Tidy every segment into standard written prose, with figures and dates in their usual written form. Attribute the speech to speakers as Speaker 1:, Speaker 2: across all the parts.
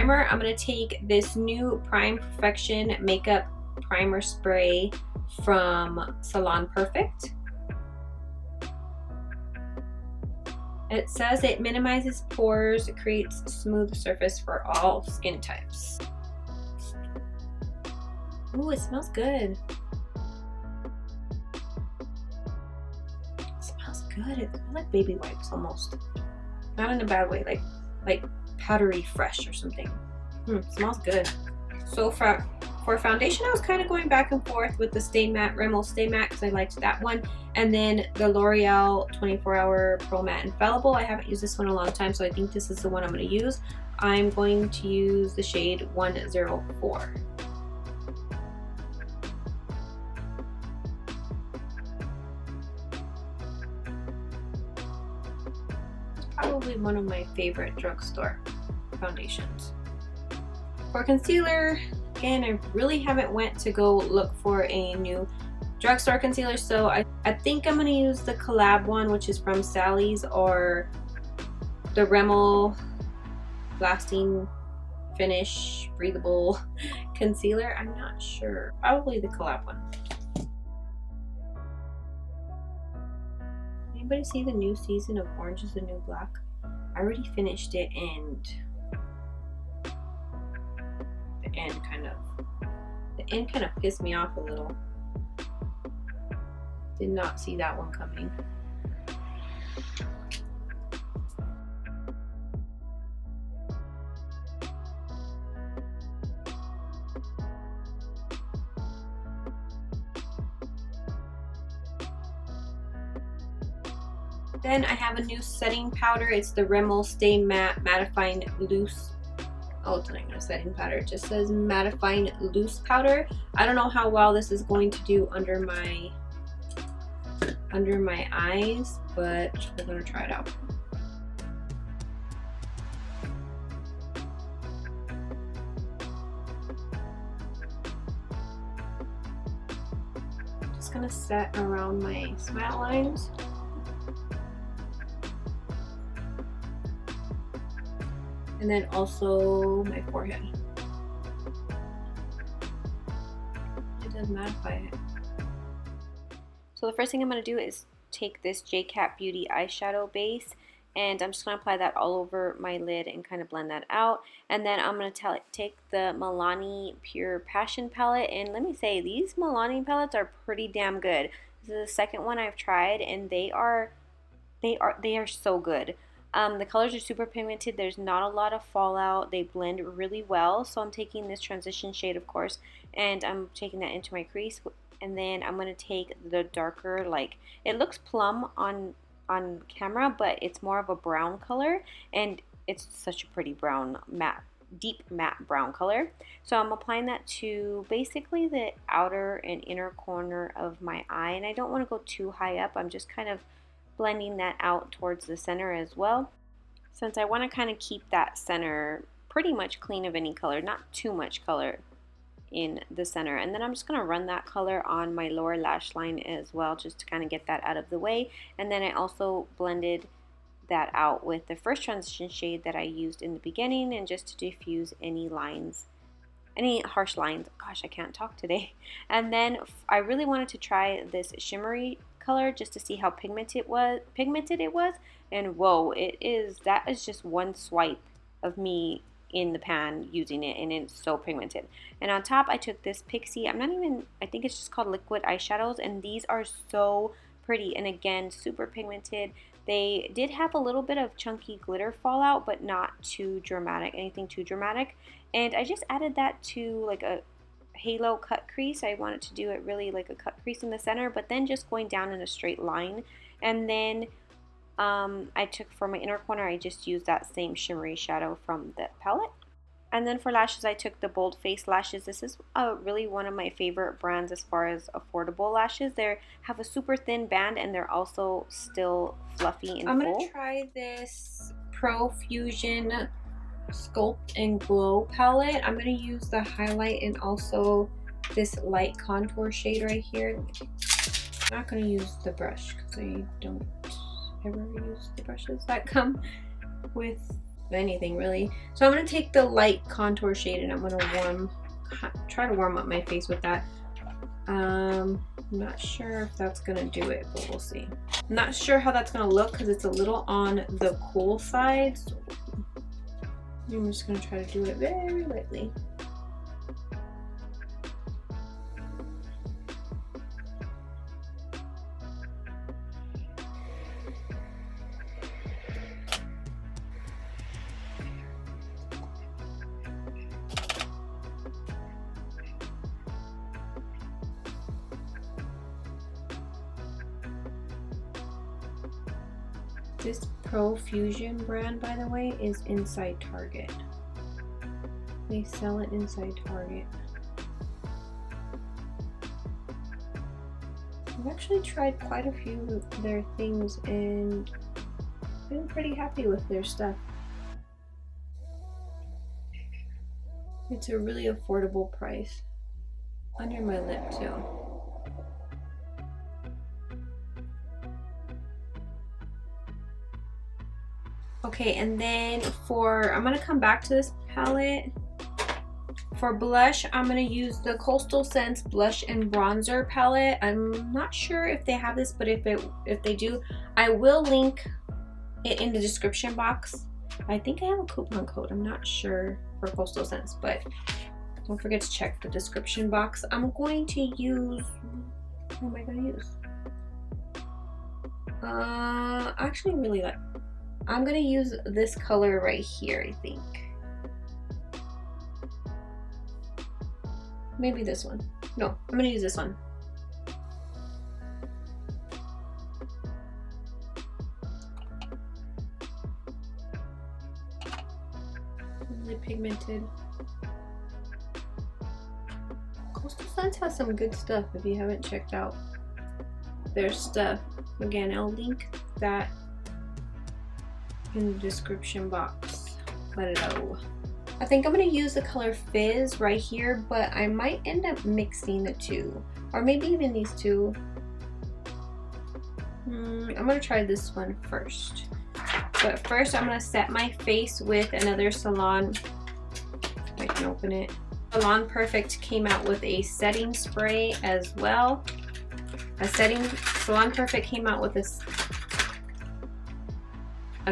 Speaker 1: primer, I'm going to take this new Prime Perfection Makeup Primer Spray from Salon Perfect. It says it minimizes pores, it creates a smooth surface for all skin types. Ooh, it smells good. It smells good. It smells like baby wipes almost. Not in a bad way, like powdery fresh or something. Smells good. So for foundation, I was kind of going back and forth with the Stay Matte, Rimmel Stay Matte, because I liked that one. And then the L'Oreal 24-Hour Pro Matte Infallible. I haven't used this one in a long time, so I think this is the one I'm going to use. I'm going to use the shade 104. It's probably one of my favorite drugstore foundations. For concealer, again, I really haven't went to go look for a new drugstore concealer, so I think I'm going to use the collab one, which is from Sally's, or the Rimmel Lasting Finish Breathable Concealer. I'm not sure. Probably the collab one. Anybody see the new season of Orange is the New Black? I already finished it, and the end kind of pissed me off a little. Did not see that one coming. Then I have a new setting powder. It's the Rimmel Stay Matte Mattifying Loose. Oh, it's not even a setting powder. It just says Mattifying Loose Powder. I don't know how well this is going to do under my eyes, but we're gonna try it out. Just gonna set around my smile lines. And then also my forehead. It does mattify it. So the first thing I'm going to do is take this j.cat Beauty eyeshadow base, and I'm just going to apply that all over my lid and kind of blend that out. And then I'm going to take the Milani Pure Passion palette, and let me say, these Milani palettes are pretty damn good. This is the second one I've tried, and they are so good. The colors are super pigmented. There's not a lot of fallout. They blend really well. So I'm taking this transition shade, of course, and I'm taking that into my crease. And then I'm going to take the darker, like, it looks plum on camera, but it's more of a brown color, and it's such a pretty brown, matte, deep matte brown color. So I'm applying that to basically the outer and inner corner of my eye, and I don't want to go too high up. I'm just kind of blending that out towards the center as well, since I want to kind of keep that center pretty much clean of any color, not too much color in the center. And then I'm just going to run that color on my lower lash line as well, just to kind of get that out of the way. And then I also blended that out with the first transition shade that I used in the beginning, and just to diffuse any lines, any harsh lines. Gosh, I can't talk today. And then I really wanted to try this shimmery color just to see how pigmented it was, and whoa, that is just one swipe of me in the pan using it, and it's so pigmented. And on top I took this Pixie, I think it's just called liquid eyeshadows, and these are so pretty, and again, super pigmented. They did have a little bit of chunky glitter fallout, but not too dramatic, anything too dramatic. And I just added that to like a halo cut crease. I wanted to do it really like a cut crease in the center, but then just going down in a straight line. And then I took for my inner corner, I just used that same shimmery shadow from the palette. And then for lashes, I took the Bold Face lashes. This is really one of my favorite brands as far as affordable lashes. They have a super thin band, and they're also still fluffy and full. I'm going to try this Profusion Sculpt and Glow palette. I'm going to use the highlight and also this light contour shade right here. I'm not going to use the brush because I don't ever use the brushes that come with anything really. So I'm gonna take the light contour shade and I'm gonna try to warm up my face with that. I'm not sure if that's gonna do it, but we'll see. I'm not sure how that's gonna look because it's a little on the cool side. So I'm just gonna try to do it very lightly. This Profusion brand, by the way, is inside Target. They sell it inside Target. I've actually tried quite a few of their things and been pretty happy with their stuff. It's a really affordable price. Under my lip too. Okay, and then I'm gonna come back to this palette. For blush, I'm gonna use the Coastal Scents Blush and Bronzer palette. I'm not sure if they have this, but if they do, I will link it in the description box. I think I have a coupon code. I'm not sure for Coastal Scents, but don't forget to check the description box. I'm going to use, what am I gonna use? Actually really like, I'm gonna use this color right here, I think. Maybe this one. No, I'm gonna use this one. Really pigmented. Coastal Scents has some good stuff if you haven't checked out their stuff. Again, I'll link that in the description box below. I think I'm going to use the color Fizz right here, but I might end up mixing the two, or maybe even these two. I'm going to try this one first. But first I'm going to set my face with another Salon. If I can open it. Salon Perfect came out with a setting spray as well. Salon Perfect came out with a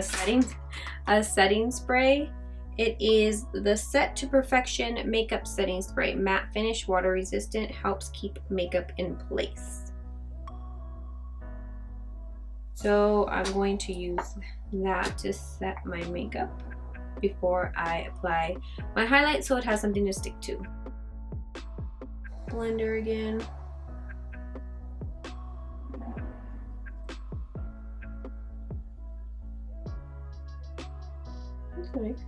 Speaker 1: setting spray. It is the Set to Perfection Makeup Setting Spray. Matte finish, water resistant, helps keep makeup in place. So I'm going to use that to set my makeup before I apply my highlight so it has something to stick to. Blender again. That's nice.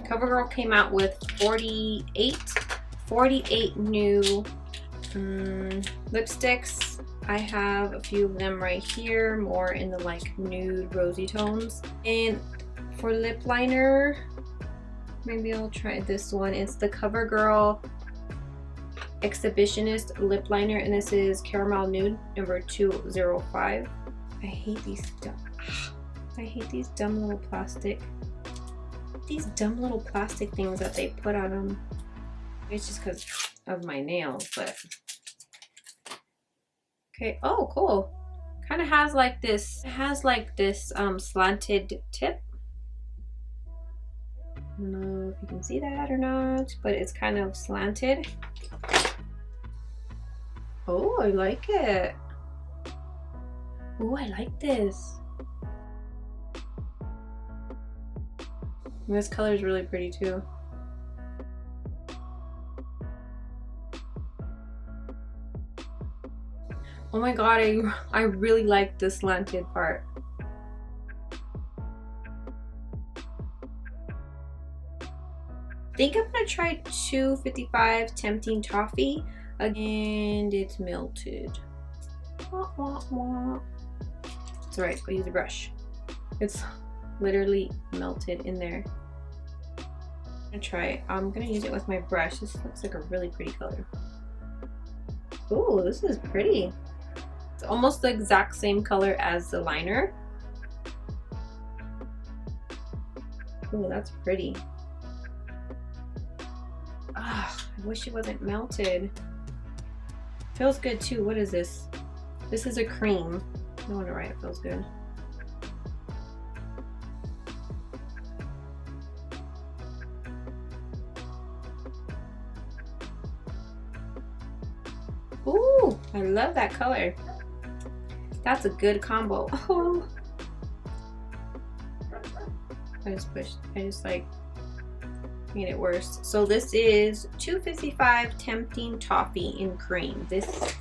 Speaker 1: Covergirl came out with 48 new lipsticks. I have a few of them right here, more in the like nude rosy tones. And for lip liner, maybe I'll try this one. It's the Covergirl Exhibitionist lip liner, and this is Caramel Nude number 205. I hate these dumb little plastic things that they put on them. It's just because of my nails, but okay. Oh, cool. Kind of has like this. It has like this slanted tip. I don't know if you can see that or not, but it's kind of slanted. Oh, I like it. Oh, I like this. This color is really pretty too. Oh my god, I really like the slanted part. I think I'm gonna try 255 Tempting Toffee. And it's melted. It's alright, I'll use a brush. It's literally melted in there. I'm gonna try it. I'm gonna use it with my brush. This looks like a really pretty color. Ooh, this is pretty. It's almost the exact same color as the liner. Ooh, that's pretty. Ah, I wish it wasn't melted. Feels good too. What is this? This is a cream. No wonder why it feels good. Ooh, I love that color. That's a good combo. Oh. I just like made it worse. So this is $2.55 Tempting Toffee in Cream. This